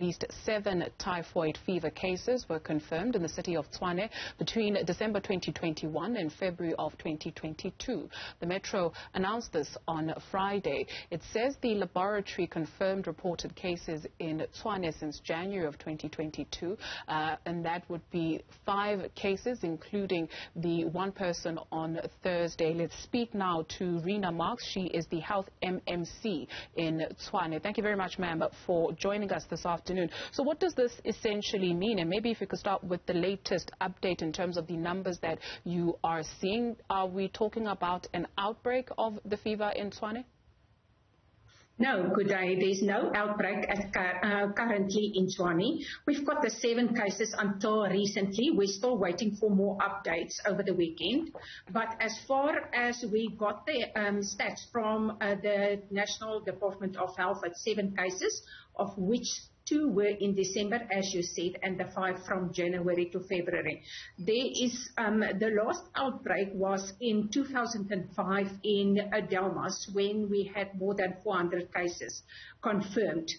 At least 7 typhoid fever cases were confirmed in the city of Tshwane between December 2021 and February of 2022. The Metro announced this on Friday. It says the laboratory confirmed reported cases in Tshwane since January of 2022, and that would be 5 cases, including the one person on Thursday. Let's speak now to Rina Marx. She is the Health MMC in Tshwane. Thank you very much, ma'am, for joining us this afternoon. So what does this essentially mean? And maybe if you could start with the latest update in terms of the numbers that you are seeing. Are we talking about an outbreak of the fever in Tshwane? No, good day. There's no outbreak currently in Tshwane. We've got the 7 cases until recently. We're still waiting for more updates over the weekend. But as far as we got the stats from the National Department of Health at 7 cases, of which 2 were in December, as you said, and the 5 from January to February. There is the last outbreak was in 2005 in Delmas, when we had more than 400 cases confirmed.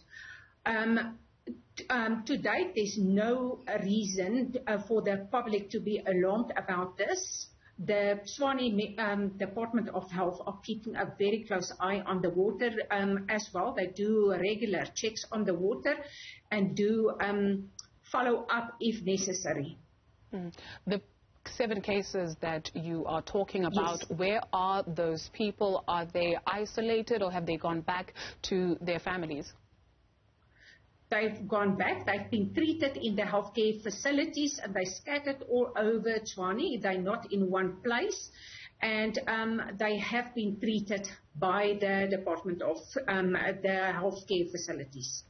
To date, there's no reason for the public to be alarmed about this. The Tshwane Department of Health are keeping a very close eye on the water as well. They do regular checks on the water and do follow up if necessary. The 7 cases that you are talking about, yes. Where are those people? Are they isolated or have they gone back to their families? They've gone back, they've been treated in the healthcare facilities, and they're scattered all over Tshwane. They're not in one place, and they have been treated by the Department of the healthcare facilities.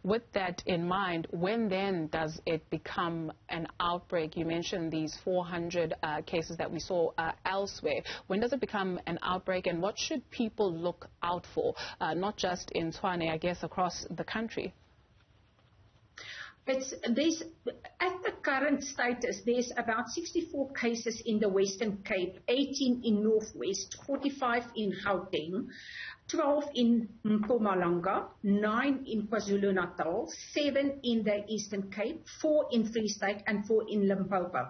With that in mind, when then does it become an outbreak? You mentioned these 400 cases that we saw elsewhere. When does it become an outbreak, and what should people look out for, not just in Tshwane, I guess across the country? At the current status, there's about 64 cases in the Western Cape, 18 in Northwest, 45 in Gauteng, 12 in Mpumalanga, 9 in KwaZulu-Natal, 7 in the Eastern Cape, 4 in Free State, and 4 in Limpopo.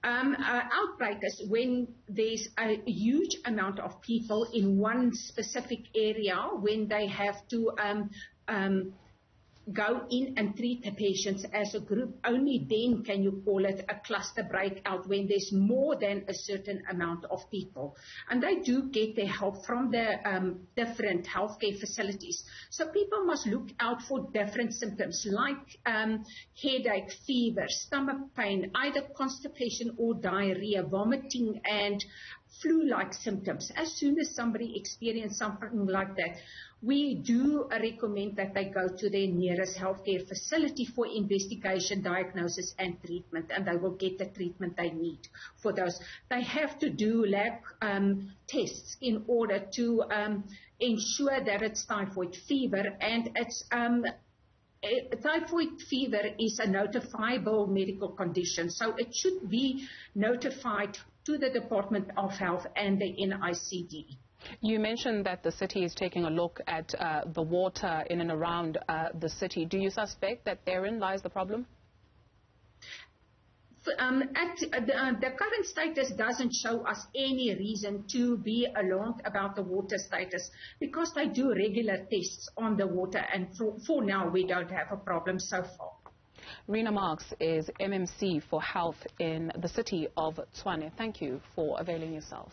Outbreak is when there's a huge amount of people in one specific area, when they have to go in and treat the patients as a group. Only then can you call it a cluster breakout, when there's more than a certain amount of people. And they do get their help from the different healthcare facilities. So people must look out for different symptoms like headache, fever, stomach pain, either constipation or diarrhea, vomiting and flu-like symptoms. As soon as somebody experiences something like that, we do recommend that they go to their nearest healthcare facility for investigation, diagnosis and treatment, and they will get the treatment they need for those. They have to do lab tests in order to ensure that it's typhoid fever, and it's typhoid fever is a notifiable medical condition, so it should be notified to the Department of Health and the NICD. You mentioned that the city is taking a look at the water in and around the city. Do you suspect that therein lies the problem? The current status doesn't show us any reason to be alarmed about the water status, because they do regular tests on the water, and for now we don't have a problem so far. Rina Marx is MMC for Health in the city of Tshwane. Thank you for availing yourself.